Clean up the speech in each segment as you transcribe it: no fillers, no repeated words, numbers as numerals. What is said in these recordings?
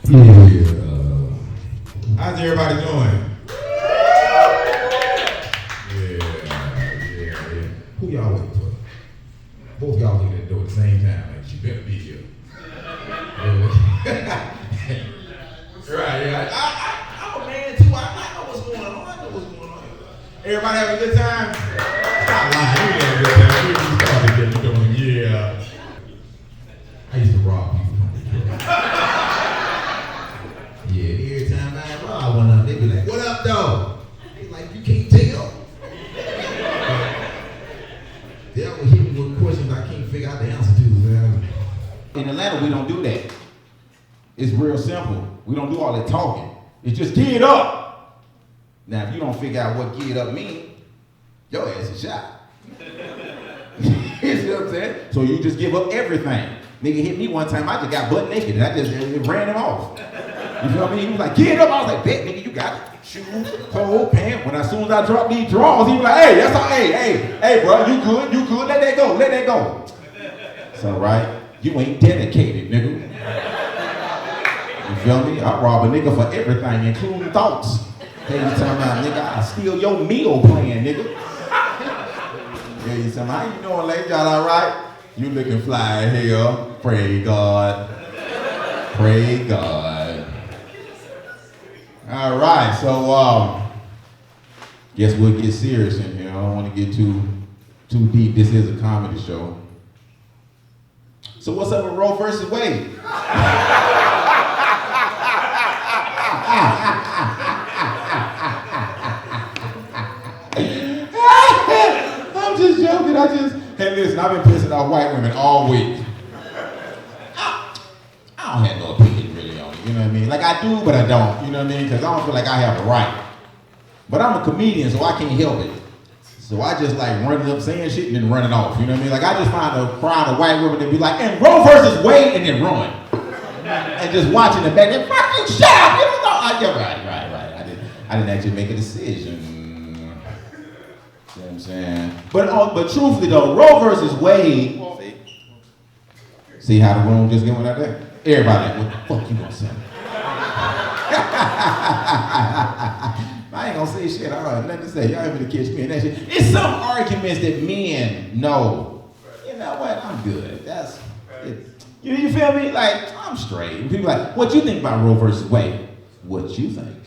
Yeah. How's everybody doing? Yeah. Who y'all waiting for? Both y'all looking at the door at the same time. Like, she better be here. Right, yeah. I'm a man too. I know what's going on. Everybody having a good time? Stop lying. We had a good time. We started getting going. Yeah. I used to rob people from the truck. Yeah, every time I rob one of them, they be like, "What up, though?" They like, "You can't tell." They always hit me with questions I can't figure out the answer to, man. In Atlanta, we don't do that. It's real simple. We don't do all that talking. It's just get it up. Now, if you don't figure out what get it up means, your ass is shot. You see what I'm saying? So you just give up everything. Nigga hit me one time, I just got butt naked and I just ran him off. You feel me? He was like, get it up. I was like, bet, nigga, you got it. Shoes, clothes, pants. As soon as I dropped these drawers, he was like, hey, that's all, hey, bro, you good, let that go. So, right, you ain't dedicated, nigga. You feel me? I rob a nigga for everything, including thoughts. Hey, you talking about, nigga, I steal your meal plan, nigga. Yeah, you talking about, how you doing, lady? Y'all all right? You looking fly here. Pray God. Pray God. All right, so guess we'll get serious in here. I don't want to get too deep. This is a comedy show. So what's up with Roe versus Wade? I'm just joking. Hey, listen, I've been pissing off white women all week. I don't have no opinion really on it, you know what I mean? Like I do, but I don't, you know what I mean? Because I don't feel like I have a right. But I'm a comedian, so I can't help it. So I just like running up saying shit and then running off, you know what I mean? Like I just find a crowd of white women that be like, and Roe versus Wade, and then run. And just watching the back, and fuck you, shut up, you don't know. Right. I didn't actually make a decision. You know what I'm saying? But truthfully though, Roe versus Wade, see how the room just went out there? Everybody like, what the fuck you gonna say? I ain't gonna say shit, I don't have nothing to say. Y'all ain't gonna catch me in that shit. It's some arguments that men know. You know what, I'm good. That's it. You feel me? Like, I'm straight. People like, what you think about Roe versus Wade? What you think?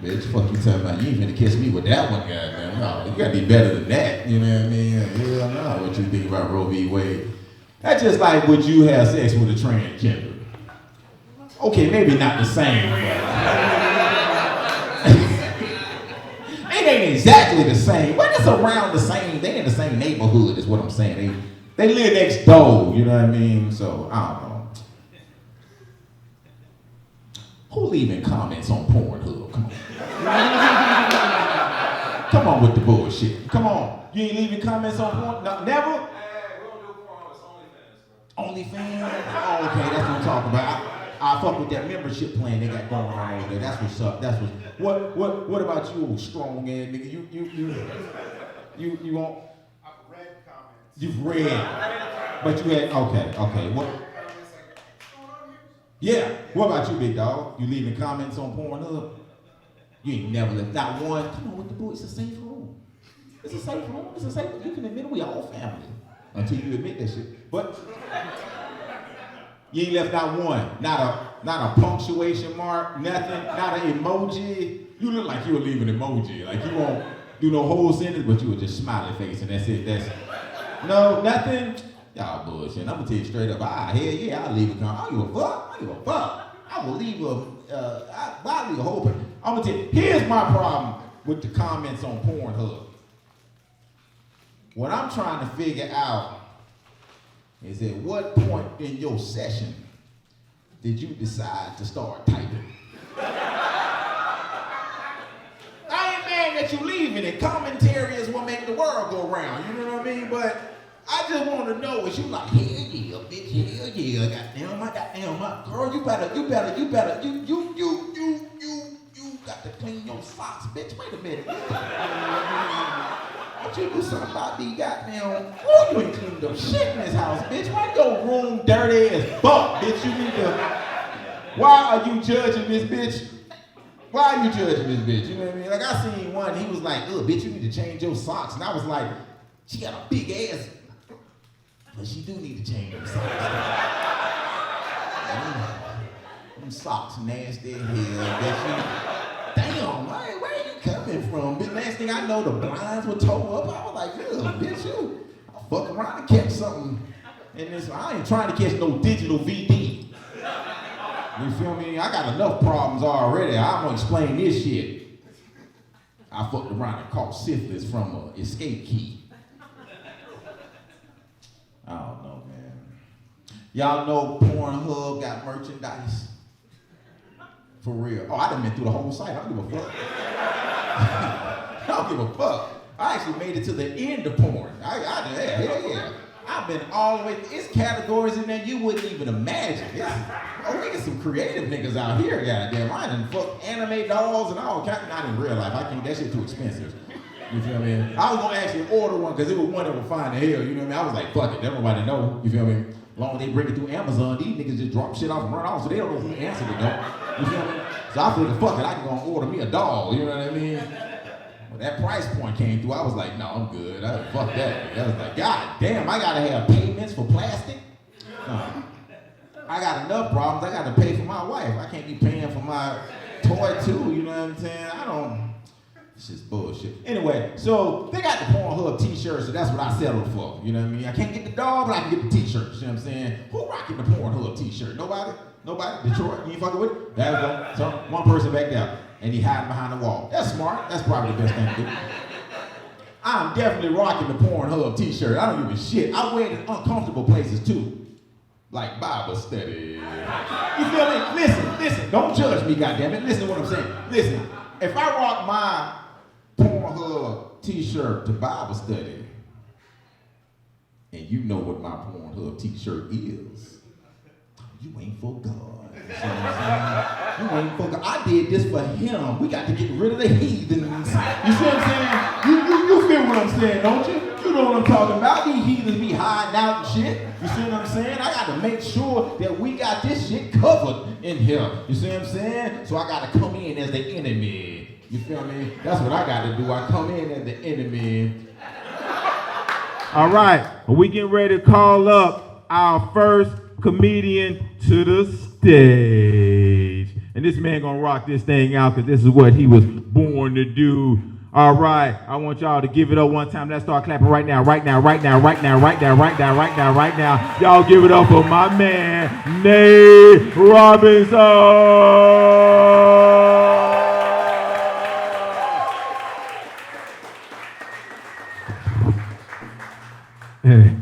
Bitch, fuck you talking about? You ain't finna kiss me with that one, goddamn. No, you gotta be better than that. You know what I mean? Hell no, what you think about Roe v. Wade? That's just like would you have sex with a transgender? Okay, maybe not the same, but it ain't exactly the same, but it's around the same. They in the same neighborhood is what I'm saying. They live next door, you know what I mean? So, I don't know. Who leaving comments on Pornhub? Come on. Come on with the bullshit. Come on. You ain't leaving comments on porn? No, never? Hey, we don't do porn, it's OnlyFans, bro. OnlyFans? Oh, okay, that's what I'm talking about. I fuck with that membership plan they got going on over there. That's what's up. That's what about you, old strong ass nigga? You want? I've read comments. You've read, but you had okay. What? Yeah. What about you, big dog? You leaving comments on Pornhub? You ain't never left not one. Come on with the boy. It's a safe room. It's a safe room. It's a safe room. You can admit it. We all family until you admit that shit. But you ain't left not one. Not a punctuation mark. Nothing. Not an emoji. You look like you were leaving an emoji. Like you won't do no whole sentence, but you were just smiley face and that's it. No, nothing. Y'all bullshit. I'm gonna tell you straight up. Hell yeah, I'll leave a comment. I don't give a fuck. I will leave I'll leave a whole. I'm gonna tell you. Here's my problem with the comments on Pornhub. What I'm trying to figure out is at what point in your session did you decide to start typing? I ain't mad that you leaving it. Commentary is what make the world go round. You know what I mean? But I just want to know, is you like, hell yeah, bitch, hell yeah, goddamn, girl, you got to clean your socks, bitch, wait a minute. Don't you do something about these goddamn, oh, you ain't cleaned up shit in this house, bitch. Why your room dirty as fuck, bitch? You need to, why are you judging this bitch? Why are you judging this bitch? You know what I mean? Like I seen one, he was like, ugh, bitch, you need to change your socks. And I was like, she got a big ass, but she do need to change them socks. Them socks nasty as hell, bitch. Damn, man, where are you coming from? Bitch, last thing I know, the blinds were tore up. I was like, ugh, bitch, you, I fuck around and catch something. And this, I ain't trying to catch no digital VD. You feel me? I got enough problems already. I'm gonna explain this shit. I fucked around and caught syphilis from an escape key. I don't know, man. Y'all know Pornhub got merchandise? For real. Oh, I done been through the whole site. I don't give a fuck. I don't give a fuck. I actually made it to the end of porn. Yeah. I've been all the way, it's categories in there you wouldn't even imagine. We get some creative niggas out here, goddamn. I done fuck anime dolls and all kinds. Not in real life. I can't, that shit too expensive. You feel me? I was gonna actually order one because it was one that was fine to hell, you know what I mean? I was like, fuck it, everybody know, you feel me? As long as they bring it through Amazon, these niggas just drop shit off and run off, so they don't know who answered it though. You feel me? So I figured, fuck it, I can go and order me a doll, you know what I mean? When that price point came through, I was like, no, I'm good. Fuck that. I was like, God damn, I gotta have payments for plastic? No. I got enough problems, I gotta pay for my wife. I can't be paying for my toy too, you know what I'm saying? It's just bullshit. Anyway, so they got the Pornhub t-shirts, so that's what I settled for. You know what I mean? I can't get the dog, but I can get the t-shirts. You know what I'm saying? Who rocking the Pornhub t-shirt? Nobody? Nobody? Detroit? You ain't fucking with it? There we go. So one person back there, and he hiding behind the wall. That's smart. That's probably the best thing to do. I'm definitely rocking the Pornhub t-shirt. I don't give a shit. I wear it in uncomfortable places too. Like Bible study. You feel me? Listen. Don't judge me, goddammit. Listen to what I'm saying. Listen. If I rock my Pornhub t-shirt to Bible study, and you know what my Pornhub t-shirt is, you ain't for God. You know what I'm saying? You ain't for God. I did this for him. We got to get rid of the heathens. You see what I'm saying? You feel what I'm saying, don't you? You know what I'm talking about. These heathens be hiding out and shit. You see what I'm saying? I got to make sure that we got this shit covered in here. You see what I'm saying? So I got to come in as the enemy. You feel me? That's what I got to do. I come in as the enemy. All right. We getting ready to call up our first comedian to the stage. And this man gonna rock this thing out because this is what he was born to do. All right. I want y'all to give it up one time. Let's start clapping right now. Y'all give it up for my man, Naterobinsoff. Hey.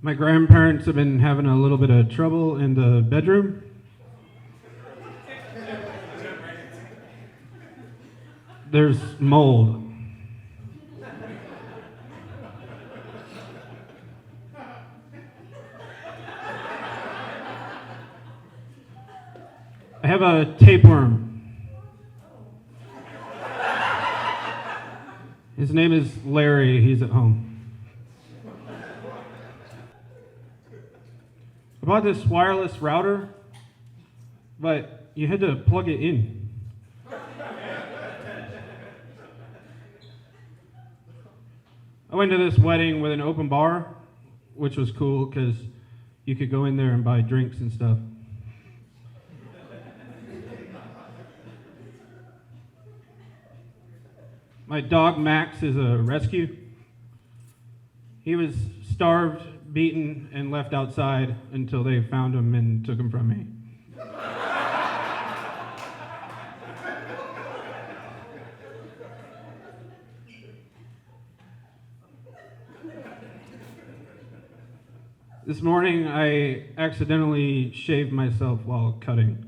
My grandparents have been having a little bit of trouble in the bedroom. There's mold. I have a tapeworm. His name is Larry. He's at home. I bought this wireless router, but you had to plug it in. I went to this wedding with an open bar, which was cool because you could go in there and buy drinks and stuff. My dog Max is a rescue. He was starved, beaten, and left outside until they found him and took him from me. This morning, I accidentally shaved myself while cutting.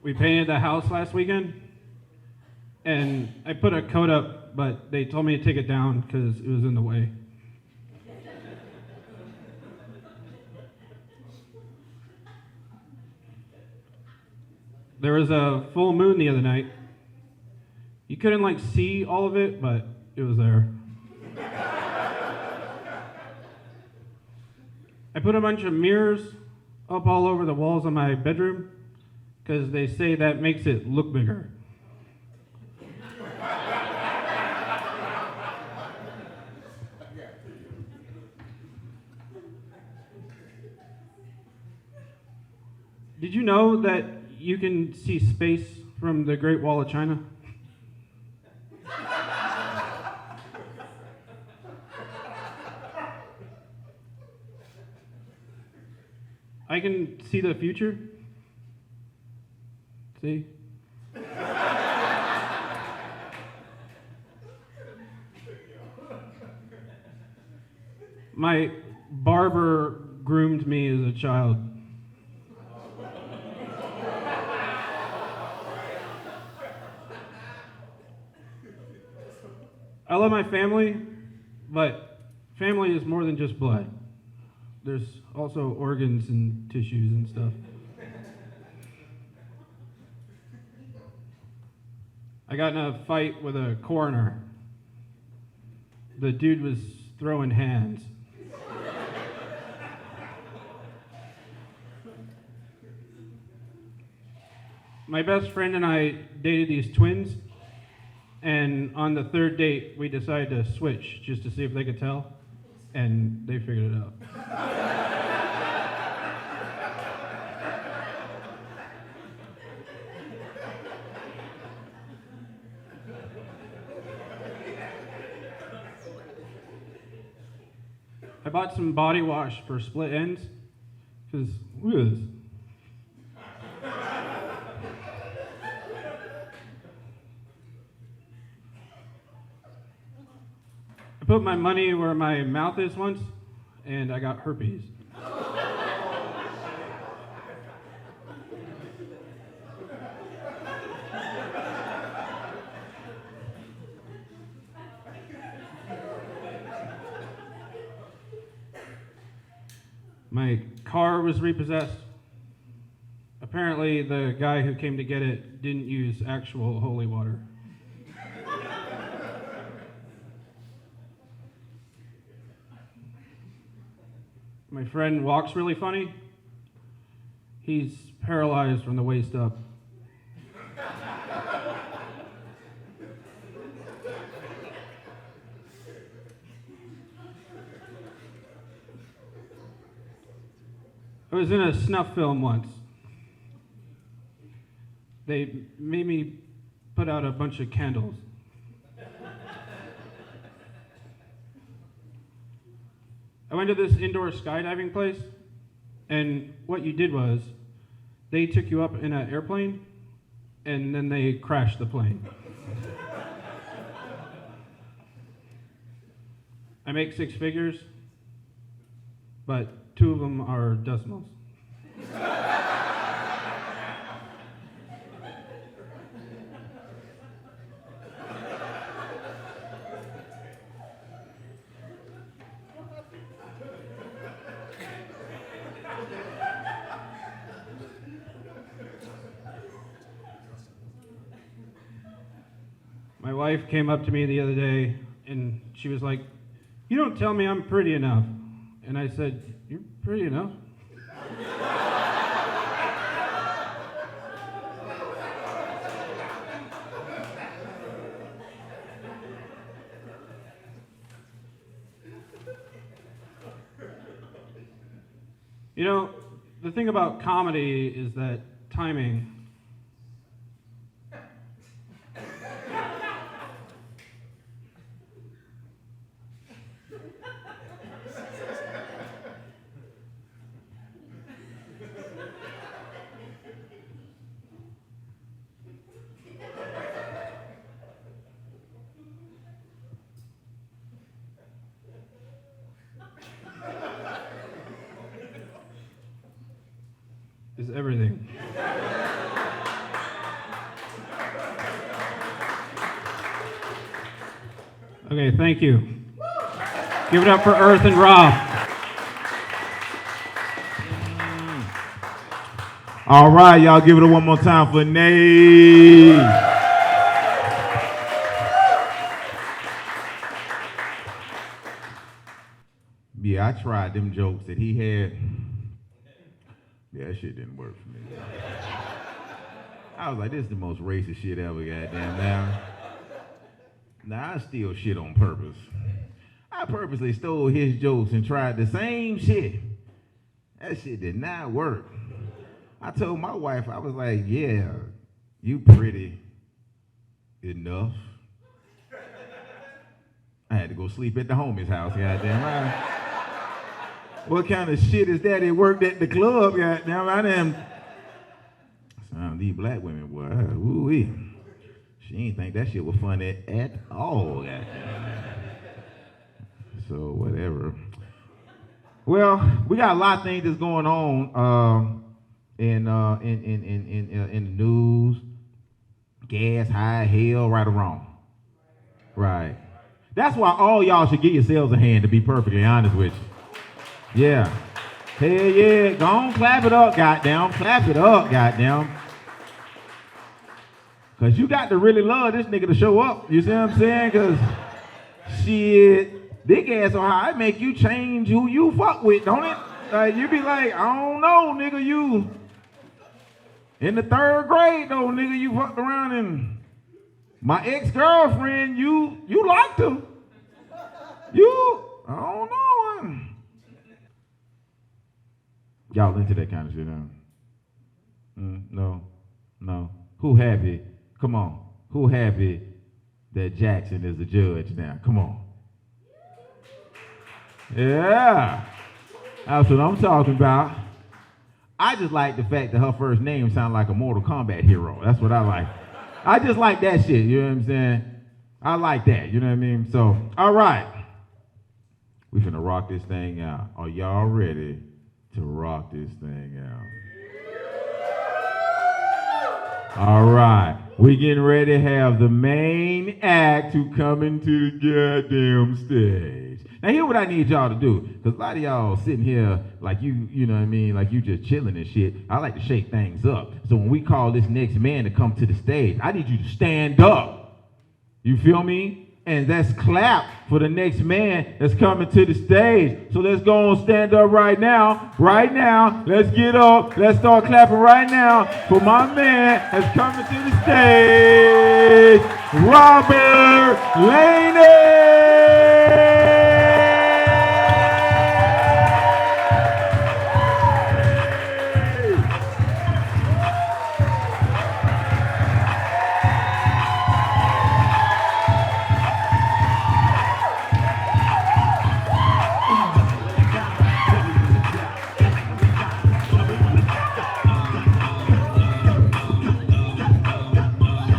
We painted the house last weekend, and I put a coat up, but they told me to take it down because it was in the way. There was a full moon the other night. You couldn't like see all of it, but it was there. I put a bunch of mirrors up all over the walls of my bedroom because they say that makes it look bigger. Did you know that you can see space from the Great Wall of China? I can see the future. See? My barber groomed me as a child. I love my family, but family is more than just blood. There's also organs and tissues and stuff. I got in a fight with a coroner. The dude was throwing hands. My best friend and I dated these twins, and on the third date, we decided to switch just to see if they could tell, and they figured it out. I bought some body wash for split ends, because look at this. I put my money where my mouth is once, and I got herpes. My car was repossessed. Apparently, the guy who came to get it didn't use actual holy water. My friend walks really funny. He's paralyzed from the waist up. I was in a snuff film once. They made me put out a bunch of candles. I went to this indoor skydiving place, and what you did was they took you up in an airplane, and then they crashed the plane. I make 6 figures, but 2 of them are decimals. My wife came up to me the other day and she was like, "You don't tell me I'm pretty enough." And I said, "You're pretty enough." You know, the thing about comedy is that timing. Is everything. Okay, thank you. Give it up for Earth and Rob. All right, y'all give it one more time for Nate. Yeah, I tried them jokes that he had. Yeah, that shit didn't work for me. I was like, this is the most racist shit ever, goddamn now. Now, I steal shit on purpose. I purposely stole his jokes and tried the same shit. That shit did not work. I told my wife, I was like, yeah, you pretty enough. I had to go sleep at the homie's house, goddamn. What kind of shit is that? It worked at the club, goddamn. I didn't. These black women, boy, woo-wee. She ain't think that shit was funny at all, goddamn. So, whatever. Well, we got a lot of things that's going on in the news. Gas high, hell, right or wrong. Right. That's why all y'all should give yourselves a hand, to be perfectly honest with you. Yeah. Hell yeah. Go on, clap it up, goddamn. Clap it up, goddamn. Because you got to really love this nigga to show up. You see what I'm saying? Because, shit, this gas so high, it make you change who you fuck with, don't it? Like, you be like, I don't know, nigga, you. In the 3rd grade, though, nigga, you fucked around and my ex-girlfriend, you liked her. I don't know. Y'all into that kind of shit, huh? No. Who happy? Come on. Who happy that Jackson is the judge now? Come on. Yeah. That's what I'm talking about. I just like the fact that her first name sounds like a Mortal Kombat hero. That's what I like. I just like that shit, you know what I'm saying? I like that, you know what I mean? So, all right. We finna rock this thing out. Are y'all ready to rock this thing out? All right. We getting ready to have the main act to come into the goddamn stage. Now, here's what I need y'all to do. Because a lot of y'all sitting here like you know what I mean, like you just chilling and shit. I like to shake things up. So when we call this next man to come to the stage, I need you to stand up. You feel me? And let's clap for the next man that's coming to the stage. So let's go on, stand up right now. Right now. Let's get up. Let's start clapping right now for my man that's coming to the stage, Robert Laney.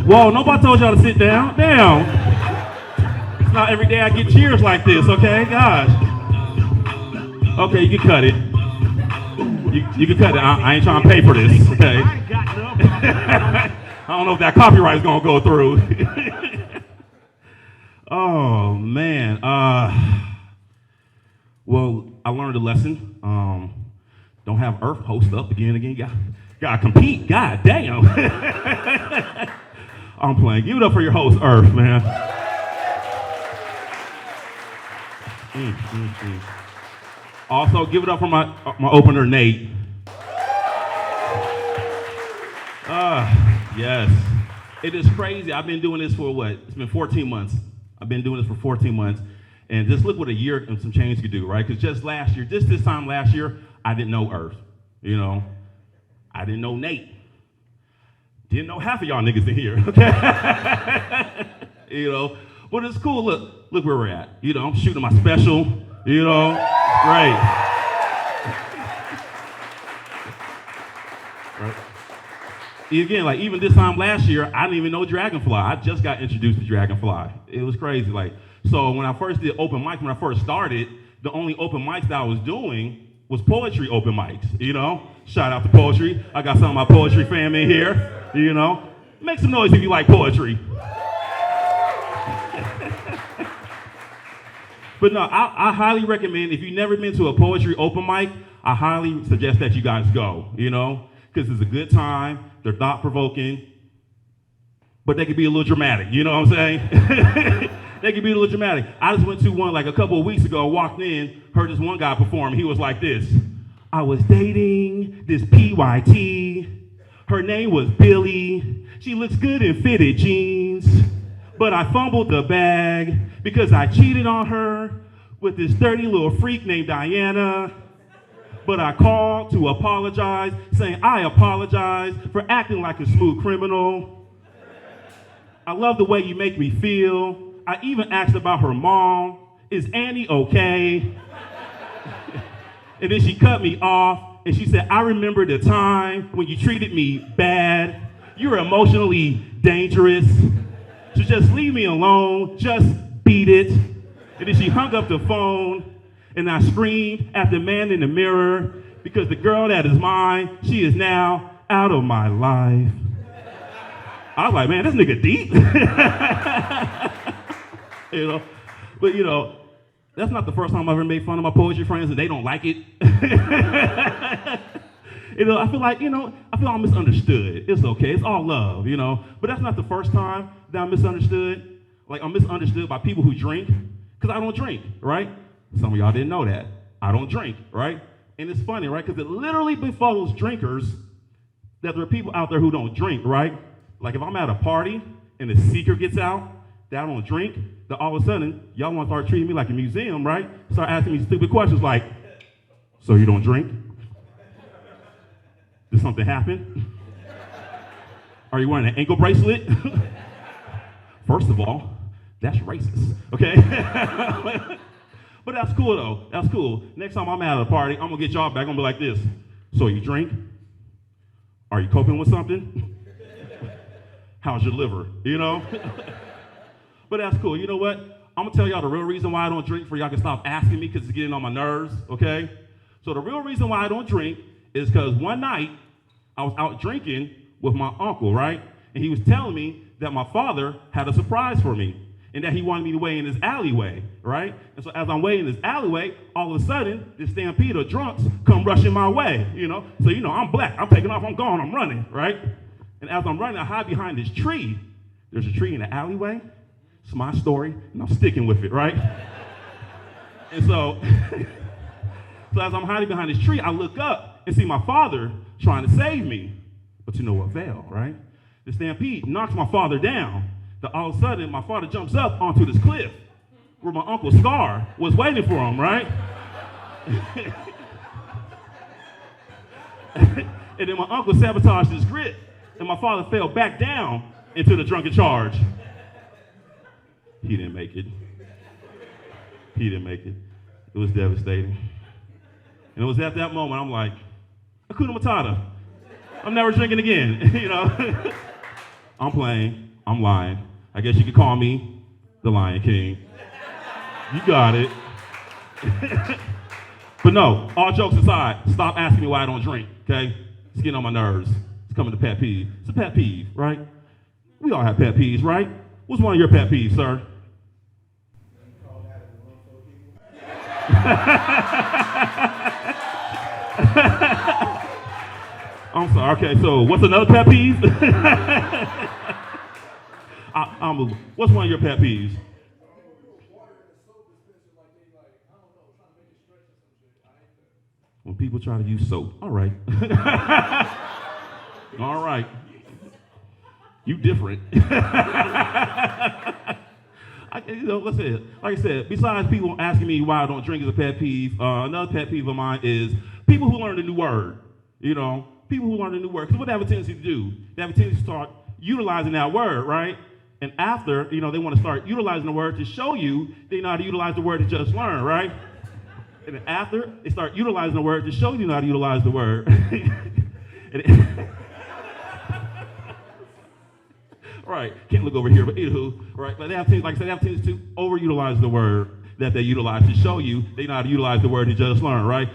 Whoa, nobody told y'all to sit down. Damn. It's not every day I get cheers like this, okay? Gosh. Okay, you can cut it. You can cut it. I ain't trying to pay for this, okay? I don't know if that copyright is going to go through. Oh, man. Well, I learned a lesson. Don't have Earth post up again. Got to compete. God damn. I'm playing. Give it up for your host, Earth, man. Also, give it up for my opener, Nate. Yes. It is crazy. I've been doing this for what? It's been 14 months. I've been doing this for 14 months. And just look what a year and some change could do, right? Because just this time last year, I didn't know Earth. You know? I didn't know Nate. Didn't know half of y'all niggas in here, okay? You know, but it's cool. Look where we're at. You know, I'm shooting my special, you know, right. Right. Again, like even this time last year, I didn't even know Dragonfly. I just got introduced to Dragonfly. It was crazy. Like, so when I first did open mics, when I first started, the only open mics that I was doing was poetry open mics, you know? Shout out to poetry. I got some of my poetry fam in here, you know? Make some noise if you like poetry. But no, I highly recommend, if you've never been to a poetry open mic, I highly suggest that you guys go, you know, because it's a good time. They're thought-provoking, but they can be a little dramatic, you know what I'm saying? They can be a little dramatic. I just went to one like a couple of weeks ago, walked in, heard this one guy perform, he was like this. I was dating this PYT. Her name was Billy. She looks good in fitted jeans. But I fumbled the bag because I cheated on her with this dirty little freak named Diana. But I called to apologize, saying I apologize for acting like a smooth criminal. I love the way you make me feel. I even asked about her mom. Is Annie okay? And then she cut me off and she said, I remember the time when you treated me bad. You were emotionally dangerous. So just leave me alone, just beat it. And then she hung up the phone and I screamed at the man in the mirror because the girl that is mine, she is now out of my life. I was like, man, this nigga deep. You know, but you know, that's not the first time I've ever made fun of my poetry friends and they don't like it. You know, I feel like, you know, I feel I'm misunderstood. It's okay, it's all love, you know. But that's not the first time that I'm misunderstood. Like, I'm misunderstood by people who drink, because I don't drink, right? Some of y'all didn't know that. I don't drink, right? And it's funny, right? Because it literally befalls drinkers that there are people out there who don't drink, right? Like, if I'm at a party and the secret gets out that I don't drink, then all of a sudden, y'all want to start treating me like a museum, right? Start asking me stupid questions like, so you don't drink? Did something happen? Are you wearing an ankle bracelet? First of all, that's racist, okay? But that's cool though, that's cool. Next time I'm at a party, I'm gonna get y'all back, I'm gonna be like this. So you drink? Are you coping with something? How's your liver, you know? But that's cool, you know what? I'm gonna tell y'all the real reason why I don't drink for y'all can stop asking me because it's getting on my nerves, okay? So the real reason why I don't drink is because one night I was out drinking with my uncle, right? And he was telling me that my father had a surprise for me and that he wanted me to wait in his alleyway, right? And so as I'm waiting in this alleyway, all of a sudden, this stampede of drunks come rushing my way, you know? So, you know, I'm black, I'm taking off, I'm gone, I'm running, right? And as I'm running, I hide behind this tree. There's a tree in the alleyway. It's my story, and I'm sticking with it, right? And so, so as I'm hiding behind this tree, I look up and see my father trying to save me. But you know what failed, right? The stampede knocks my father down. Then all of a sudden, my father jumps up onto this cliff where my Uncle Scar was waiting for him, right? And then my uncle sabotaged his grip, and my father fell back down into the drunken charge. He didn't make it. He didn't make it. It was devastating. And it was at that moment I'm like, Hakuna Matata. I'm never drinking again, you know? I'm playing, I'm lying. I guess you could call me the Lion King. You got it. But no, all jokes aside, stop asking me why I don't drink, okay? It's getting on my nerves. It's coming to pet peeve. It's a pet peeve, right? We all have pet peeves, right? What's one of your pet peeves, sir? I'm sorry. Okay, so what's another pet peeve? I'll move. What's one of your pet peeves? When people try to use soap. All right. All right. You different. Listen, like I said, besides people asking me why I don't drink is a pet peeve, another pet peeve of mine is people who learn a new word. You know, people who learn a new word. Because what they have a tendency to do, they have a tendency to start utilizing that word, right? And after, you know, they want to start utilizing the word to show you they know how to utilize the word to just learn, right? And then after, they start utilizing the word to show you how to utilize the word. Right, can't look over here, but anywho, right? But they have things, like I said, they have tendency to overutilize the word that they utilize to show you they know how to utilize the word to just learn, right?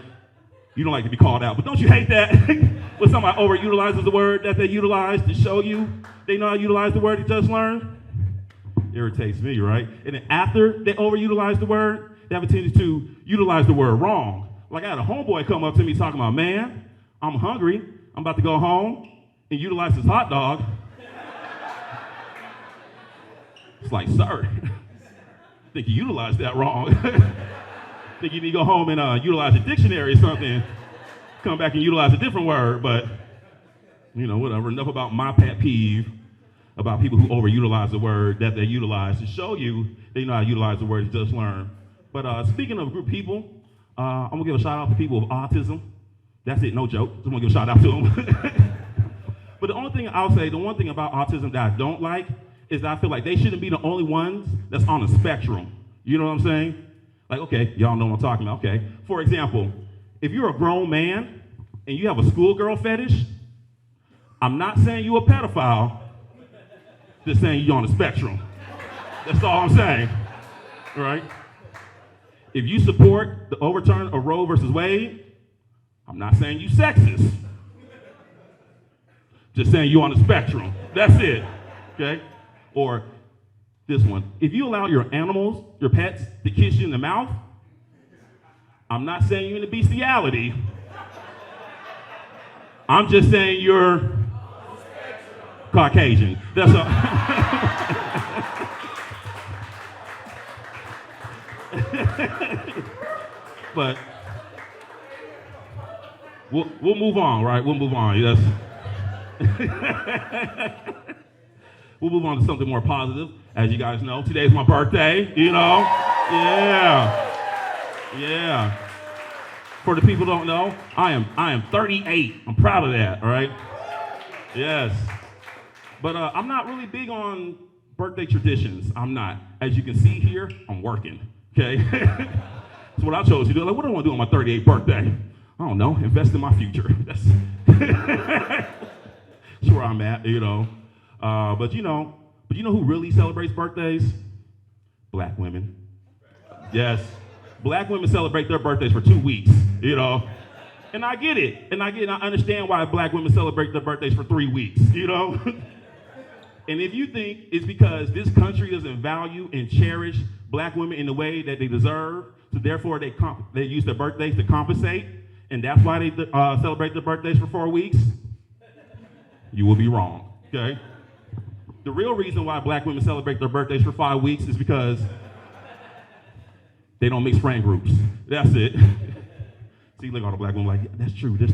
You don't like to be called out, but don't you hate that when somebody overutilizes the word that they utilize to show you they know how to utilize the word to just learn? Irritates me, right? And then after they overutilize the word, they have a tendency to utilize the word wrong. Like I had a homeboy come up to me talking about, man, I'm hungry. I'm about to go home and utilize this hot dog. It's like, sir, I think you utilized that wrong. I think you need to go home and utilize a dictionary or something. Come back and utilize a different word, but whatever. Enough about my pet peeve about people who overutilize the word that they utilize to show you they know how to utilize the word just learn. But speaking of a group of people, I'm gonna give a shout out to people with autism. That's it, no joke. Just wanna give a shout out to them. But the only thing I'll say, the one thing about autism that I don't like is that I feel like they shouldn't be the only ones that's on a spectrum. You know what I'm saying? Like, okay, y'all know what I'm talking about, okay. For example, if you're a grown man and you have a schoolgirl fetish, I'm not saying you're a pedophile, just saying you're on the spectrum. That's all I'm saying, right? If you support the overturn of Roe versus Wade, I'm not saying you sexist. Just saying you're on the spectrum. That's it, okay? Or this one, if you allow your animals, your pets, to kiss you in the mouth, I'm not saying you're into bestiality. I'm just saying you're Caucasian. That's all. But we'll move on, right? We'll move on. Yes. We'll move on to something more positive. As you guys know, today's my birthday, Yeah. For the people who don't know, I am 38. I'm proud of that, all right? Yes. But I'm not really big on birthday traditions. I'm not. As you can see here, I'm working, okay? That's what I chose to do. Like, what do I want to do on my 38th birthday? I don't know. Invest in my future. That's where I'm at, But you know who really celebrates birthdays? Black women. Yes. Black women celebrate their birthdays for 2 weeks, And I get it. And I understand why black women celebrate their birthdays for 3 weeks, And if you think it's because this country doesn't value and cherish black women in the way that they deserve, so therefore they use their birthdays to compensate, and that's why they celebrate their birthdays for 4 weeks, you will be wrong, okay? The real reason why black women celebrate their birthdays for 5 weeks is because they don't mix friend groups. That's it. See, look at all the black women like, yeah, that's true. There's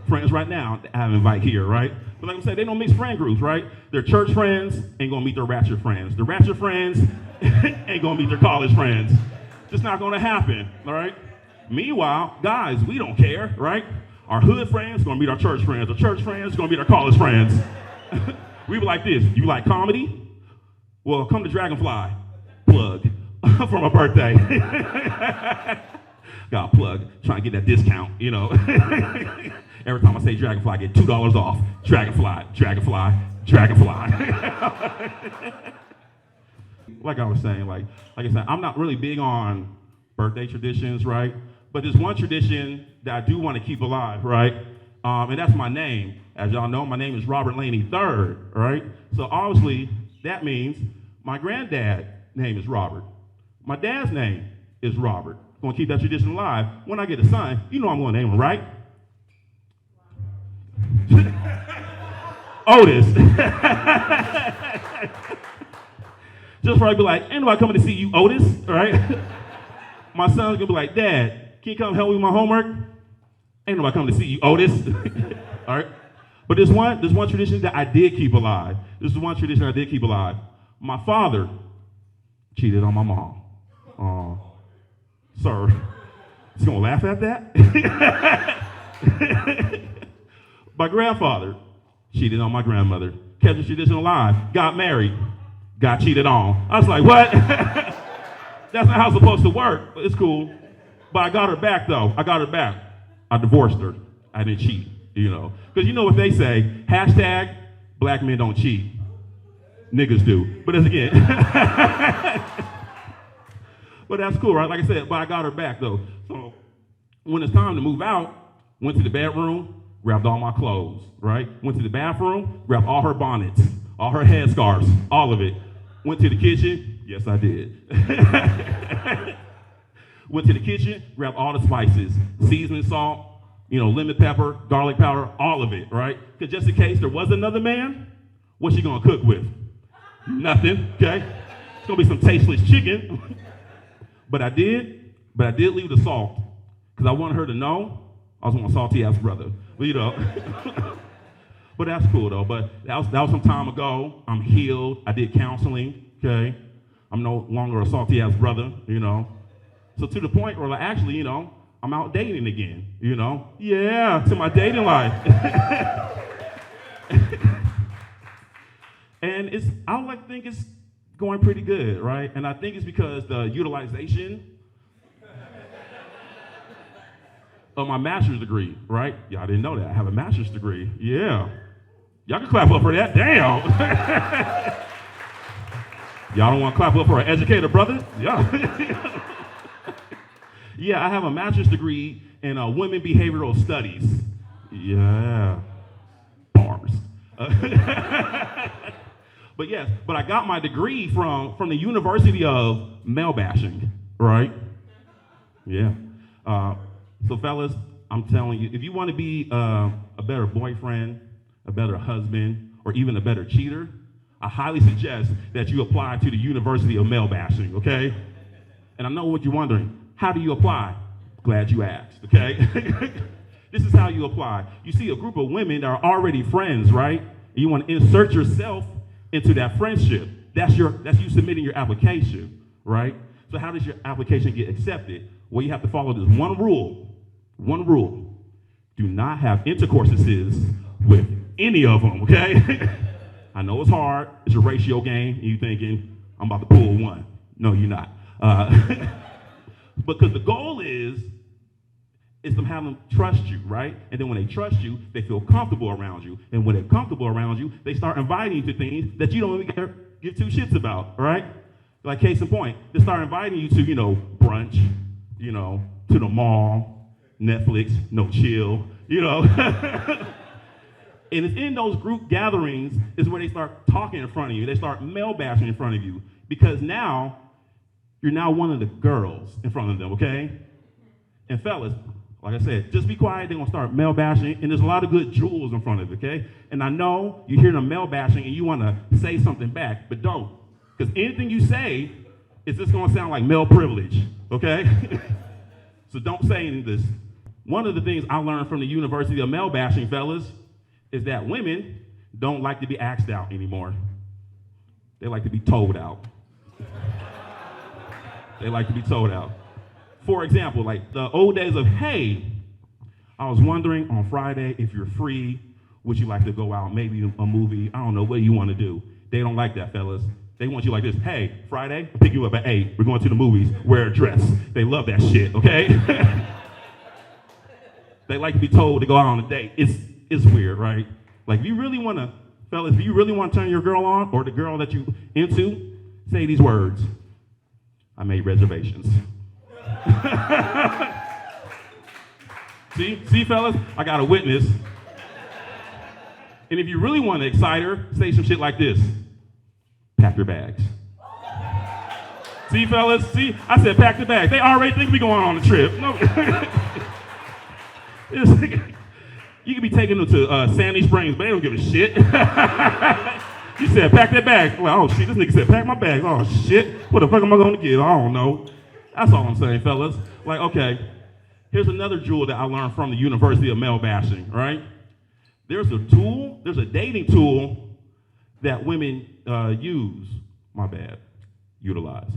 friends right now that I have invite here, right? But like I said, they don't mix friend groups, right? Their church friends ain't gonna meet their ratchet friends. The ratchet friends ain't gonna meet their college friends. Just not gonna happen, all right? Meanwhile, guys, we don't care, right? Our hood friends gonna meet our church friends. Our church friends gonna meet our college friends. We were like this, you like comedy? Well, come to Dragonfly, plug, for my birthday. Got a plug, trying to get that discount, Every time I say Dragonfly, I get $2 off. Dragonfly, Dragonfly, Dragonfly. Like I was saying, like I said, I'm not really big on birthday traditions, right? But there's one tradition that I do want to keep alive, right? And that's my name. As y'all know, my name is Robert Laney III, right? So obviously, that means my granddad's name is Robert. My dad's name is Robert. Gonna keep that tradition alive. When I get a son, I'm gonna name him, right? Otis. Just for I be like, ain't nobody coming to see you, Otis, right? My son's gonna be like, Dad, can you come help me with my homework? Ain't nobody coming to see you, Otis. All right? But there's one tradition that I did keep alive. This is one tradition I did keep alive. My father cheated on my mom. Sir, he's gonna laugh at that? My grandfather cheated on my grandmother. Kept the tradition alive. Got married. Got cheated on. I was like, what? That's not how it's supposed to work. But it's cool. But I got her back, though. I divorced her. I didn't cheat, Because you know what they say, hashtag, black men don't cheat. Niggas do. But again. But that's cool, right? Like I said, but I got her back, though. So when it's time to move out, went to the bedroom, grabbed all my clothes, right? Went to the bathroom, grabbed all her bonnets, all her headscarves, all of it. Went to the kitchen. Yes, I did. Went to the kitchen, grabbed all the spices, seasoning salt, lemon pepper, garlic powder, all of it, right? Because just in case there was another man, what's she gonna cook with? Nothing, okay? It's gonna be some tasteless chicken. But I did leave the salt, because I wanted her to know I was my salty ass brother. But but that's cool though. But that was some time ago. I'm healed. I did counseling, okay? I'm no longer a salty ass brother, So to the point where actually, I'm out dating again, Yeah, to my dating life. And I would like to think it's going pretty good, right? And I think it's because the utilization of my master's degree, right? Y'all didn't know that. I have a master's degree. Yeah. Y'all can clap up for that. Damn. Y'all don't want to clap up for an educated brother? Yeah. Yeah, I have a master's degree in women behavioral studies. Yeah. Bars. But I got my degree from the University of Male Bashing, right? Yeah. So fellas, I'm telling you, if you want to be a better boyfriend, a better husband, or even a better cheater, I highly suggest that you apply to the University of Male Bashing, okay? And I know what you're wondering. How do you apply? Glad you asked, okay? This is how you apply. You see a group of women that are already friends, right? And you want to insert yourself into that friendship. That's you submitting your application, right? So how does your application get accepted? Well, you have to follow this one rule. One rule. Do not have intercourses with any of them, okay? I know it's hard. It's a ratio game. And you're thinking, I'm about to pull one. No, you're not. Because the goal is to have them trust you, right? And then when they trust you, they feel comfortable around you. And when they're comfortable around you, they start inviting you to things that you don't even give two shits about, right? Like case in point, they start inviting you to, brunch, to the mall, Netflix, no chill, And it's in those group gatherings is where they start talking in front of you. They start male bashing in front of you because now you're now one of the girls in front of them, okay? And fellas, like I said, just be quiet. They're going to start male bashing, and there's a lot of good jewels in front of it, okay? And I know you hear them male bashing and you want to say something back, but don't. Because anything you say is just going to sound like male privilege, okay? So don't say any of this. One of the things I learned from the University of Male Bashing, fellas, is that women don't like to be asked out anymore. They like to be told out. They like to be told out. For example, like the old days of, hey, I was wondering on Friday if you're free, would you like to go out, maybe a movie, I don't know, what do you want to do? They don't like that, fellas. They want you like this, hey, Friday, I'll pick you up at 8, we're going to the movies, wear a dress. They love that shit, okay? They like to be told to go out on a date. It's weird, right? Like if you really want to, fellas, if you really want to turn your girl on or the girl that you into, say these words. I made reservations. See, fellas, I got a witness. And if you really want to excite her, say some shit like this. Pack your bags. See, fellas, see, I said pack the bags. They already think we going on a trip. No. You could be taking them to Sandy Springs, but they don't give a shit. You said, pack that bag. Well, oh shit, this nigga said, pack my bags. Oh shit, what the fuck am I gonna get? I don't know. That's all I'm saying, fellas. Like, okay, here's another jewel that I learned from the University of Male Bashing, right? There's a dating tool that women utilize.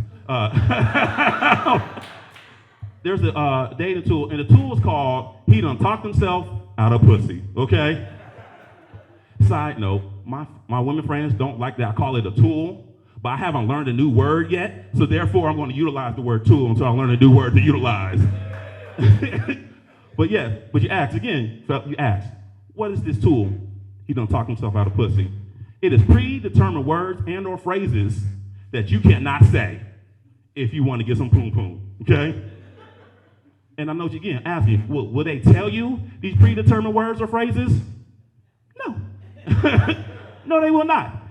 There's a dating tool, and the tool is called He Done Talked Himself Out of Pussy, okay? Side note, my women friends don't like that I call it a tool, but I haven't learned a new word yet, so therefore I'm going to utilize the word tool until I learn a new word to utilize. But you ask, what is this tool? He done talked himself out of pussy. It is predetermined words and or phrases that you cannot say if you want to get some poom poom, okay? And I know you again, asking, will they tell you these predetermined words or phrases? No. No, they will not.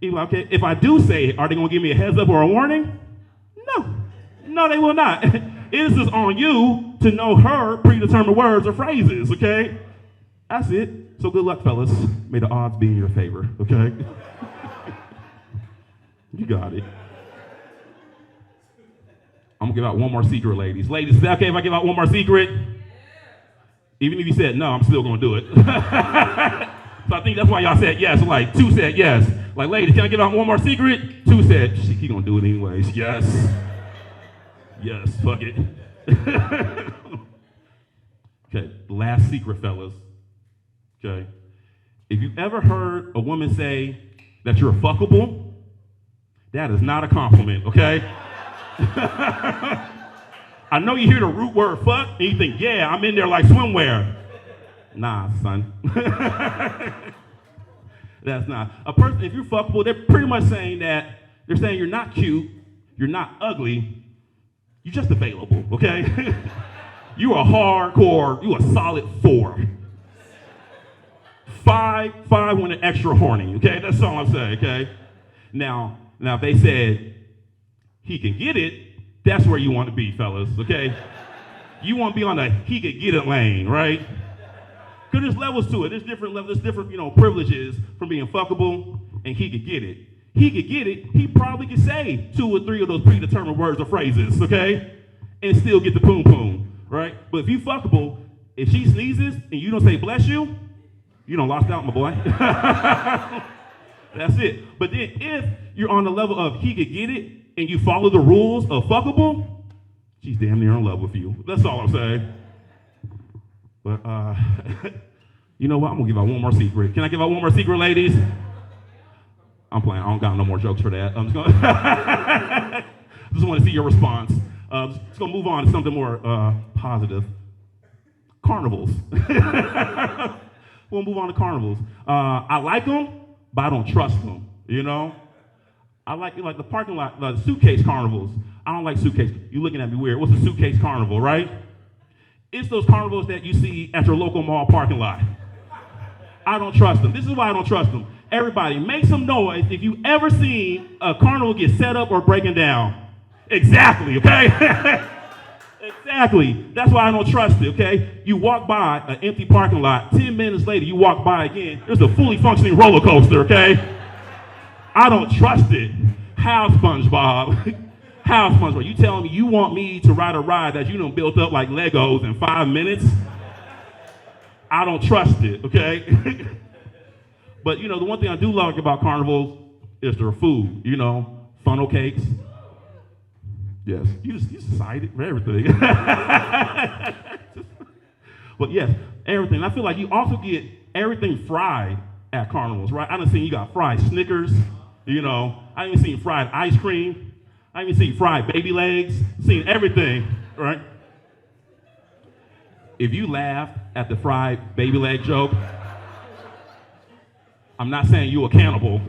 Okay, if I do say it, are they going to give me a heads up or a warning? No. No, they will not. It is just on you to know her predetermined words or phrases, okay? That's it. So good luck, fellas. May the odds be in your favor, okay? You got it. I'm gonna give out one more secret, ladies. Ladies, is that okay if I give out one more secret? Even if you said no, I'm still gonna do it. So I think that's why y'all said yes. Like 2 said yes. Like, ladies, can I give out one more secret? 2 said, he gonna do it anyways. Yes. Yes, fuck it. Okay, last secret, fellas. Okay. If you ever heard a woman say that you're fuckable, that is not a compliment, okay? I know you hear the root word fuck and you think, yeah, I'm in there like swimwear. Nah, son. That's not. A person, if you're fuckable, they're pretty much saying that, they're saying you're not cute, you're not ugly, you're just available, okay? You are hardcore, you a solid 4. 5 when they're extra horny, okay? That's all I'm saying, okay? Now if they said he can get it, that's where you want to be, fellas, okay? You want to be on the he could get it lane, right? Because there's levels to it. There's different levels, there's different, privileges from being fuckable and he could get it. He could get it, he probably could say 2 or 3 of those predetermined words or phrases, okay? And still get the poom poom, right? But if you fuckable, if she sneezes and you don't say bless you, you done lost out, my boy. That's it. But then if you're on the level of he could get it and you follow the rules of fuckable, she's damn near in love with you. That's all I'm saying. But you know what? I'm gonna give out one more secret. Can I give out one more secret, ladies? I'm playing. I don't got no more jokes for that. I'm just gonna just want to see your response. Just gonna move on to something more positive. Carnivals. We'll move on to carnivals. I like them, but I don't trust them. You know, I like the parking lot, the suitcase carnivals. I don't like suitcase. You looking at me weird. What's a suitcase carnival, right? It's those carnivals that you see at your local mall parking lot. I don't trust them. This is why I don't trust them. Everybody, make some noise if you ever seen a carnival get set up or breaking down. Exactly, okay? Exactly. That's why I don't trust it, okay? You walk by an empty parking lot, 10 minutes later, you walk by again, there's a fully functioning roller coaster, okay? I don't trust it. How, SpongeBob? How, SpongeBob? You telling me you want me to ride a ride that you done built up like Legos in 5 minutes? I don't trust it, okay? But, the one thing I do like about carnivals is their food, funnel cakes. Yes, you just excited for everything. But yes, everything. I feel like you also get everything fried at carnivals, right? I done seen you got fried Snickers, I even seen fried ice cream. I even seen fried baby legs, seen everything, right? If you laugh at the fried baby leg joke, I'm not saying you a cannibal.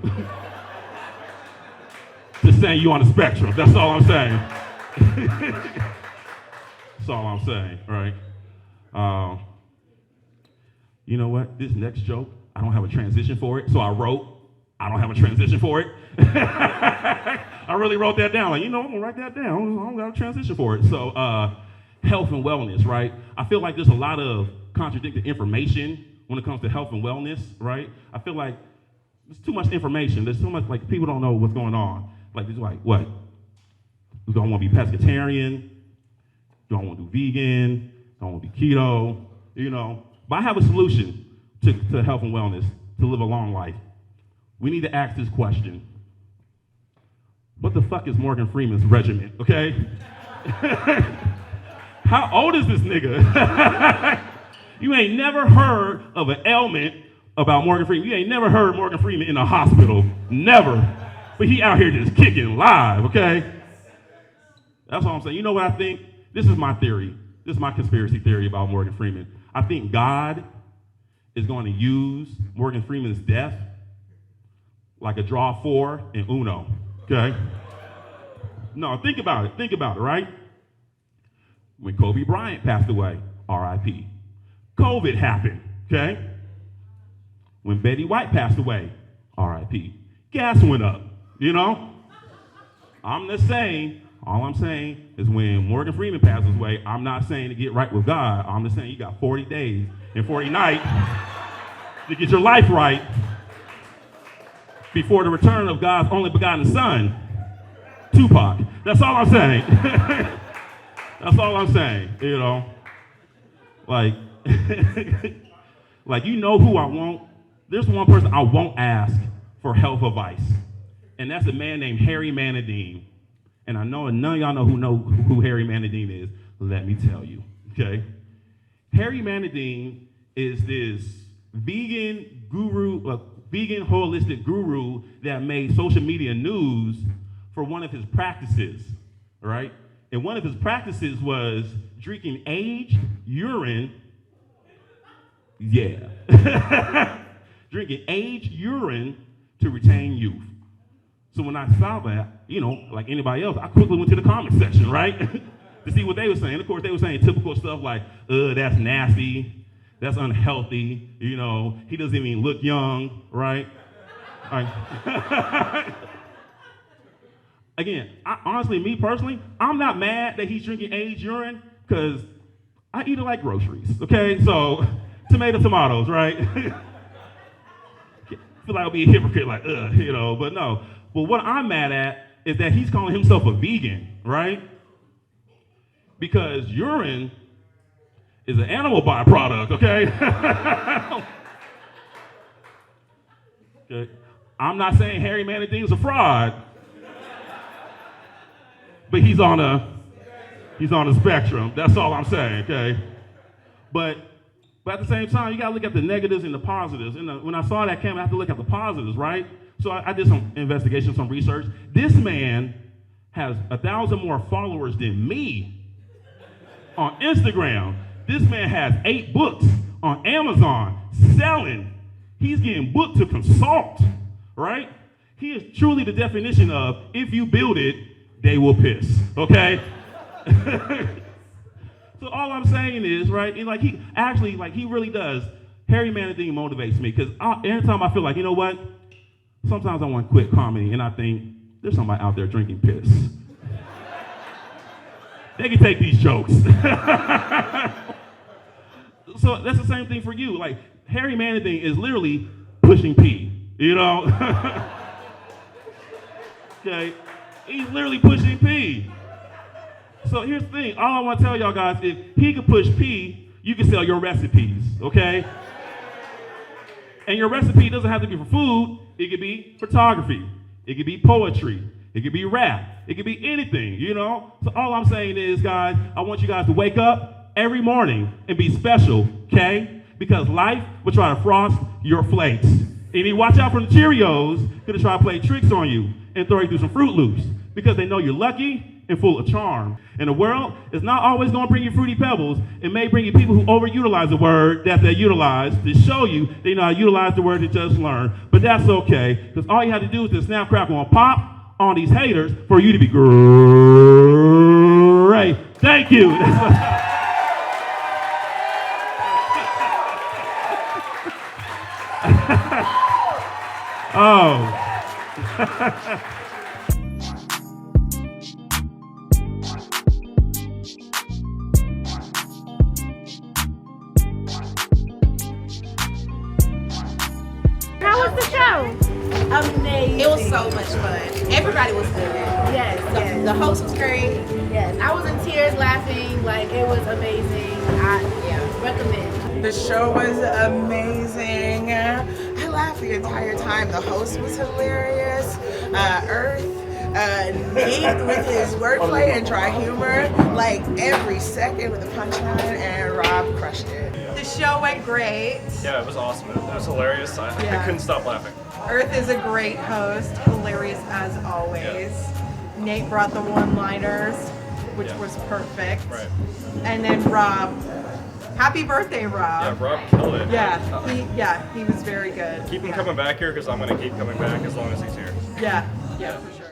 Just saying you on the spectrum. That's all I'm saying. That's all I'm saying, right? You know what? This next joke, I don't have a transition for it, so I wrote, I don't have a transition for it. I really wrote that down. Like, I'm gonna write that down. I don't got a transition for it. So, health and wellness, right? I feel like there's a lot of contradicted information when it comes to health and wellness, right? I feel like there's too much information. There's so much, like, people don't know what's going on. Like, it's like, what? You don't want to be pescatarian. You don't want to do vegan. You don't want to be keto, But I have a solution to health and wellness, to live a long life. We need to ask this question. What the fuck is Morgan Freeman's regimen, okay? How old is this nigga? You ain't never heard of an ailment about Morgan Freeman. You ain't never heard Morgan Freeman in a hospital. Never. But he out here just kicking live, okay? That's all I'm saying. You know what I think? This is my theory. This is my conspiracy theory about Morgan Freeman. I think God is going to use Morgan Freeman's death like a draw 4 in Uno, okay? No, think about it. Think about it, right? When Kobe Bryant passed away, R.I.P. COVID happened, okay? When Betty White passed away, R.I.P. Gas went up, I'm just saying, All I'm saying is when Morgan Freeman passes away, I'm not saying to get right with God. I'm just saying you got 40 days and 40 nights to get your life right before the return of God's only begotten Son, Tupac. That's all I'm saying. That's all I'm saying, you know. Like, like, you know who I won't. There's one person I won't ask for health advice, and that's a man named Harry Manadine. And I know none of y'all know who Harry Manadine is. Let me tell you, okay? Harry Manadine is this vegan guru, vegan holistic guru that made social media news for one of his practices, right? And one of his practices was drinking aged urine. Yeah. Drinking aged urine to retain youth. So when I saw that, you know, like anybody else, I quickly went to the comment section, right? To see what they were saying. Of course, they were saying typical stuff like, that's nasty, that's unhealthy, you know, he doesn't even look young, right? Again, honestly, me personally, I'm not mad that he's drinking aged urine because I eat it like groceries, okay? So, tomatoes, right? Feel like I'll be a hypocrite, like, you know, but no. But what I'm mad at is that he's calling himself a vegan, right? Because urine is an animal byproduct, okay? Okay. I'm not saying Harry Manadine is a fraud, but he's on a spectrum. That's all I'm saying, okay? But at the same time, you gotta look at the negatives and the positives. And when I saw that camera, I have to look at the positives, right? So I did some investigation, some research. This man has 1,000 more followers than me on Instagram. This man has 8 books on Amazon selling. He's getting booked to consult, right? He is truly the definition of, if you build it, they will piss, okay? So all I'm saying is, right, and like he really does. Harry Manadine motivates me because every time I feel like, you know what? Sometimes I want to quit comedy and I think, there's somebody out there drinking piss. They can take these jokes. So that's the same thing for you. Like, Harry Manadine is literally pushing pee, you know? Okay, he's literally pushing pee. So here's the thing, all I want to tell y'all guys, if he could push pee, you can sell your recipes, okay? And your recipe doesn't have to be for food, it could be photography, it could be poetry, it could be rap, it could be anything, you know? So all I'm saying is, guys, I want you guys to wake up every morning and be special, okay? Because life will try to frost your flakes. And you watch out for the Cheerios, gonna try to play tricks on you and throw you through some Fruit Loops because they know you're lucky and full of charm. And the world is not always gonna bring you Fruity Pebbles. It may bring you people who overutilize the word that they utilize to show you they know how to utilize the word they just learned. But that's okay, because all you have to do is to snap, crackle, and pop on these haters for you to be great. Thank you. Oh. How was the show? Amazing. It was so much fun. Everybody was good. Yes, yes. The host was great. Yes, I was in tears laughing. Like, it was amazing. I recommend. The show was amazing. I laughed the entire time. The host was hilarious. Earth, Nate with his wordplay and dry humor, like every second with the punchline, and Rob crushed it. The show went great. Yeah, it was awesome. It was hilarious. I couldn't stop laughing. Earth is a great host, hilarious as always. Yeah. Nate brought the one-liners, which was perfect. Right. And then Rob. Happy birthday, Rob. Yeah, Rob killed it. Yeah, he was very good. Keep him coming back here because I'm going to keep coming back as long as he's here. Yeah, for sure.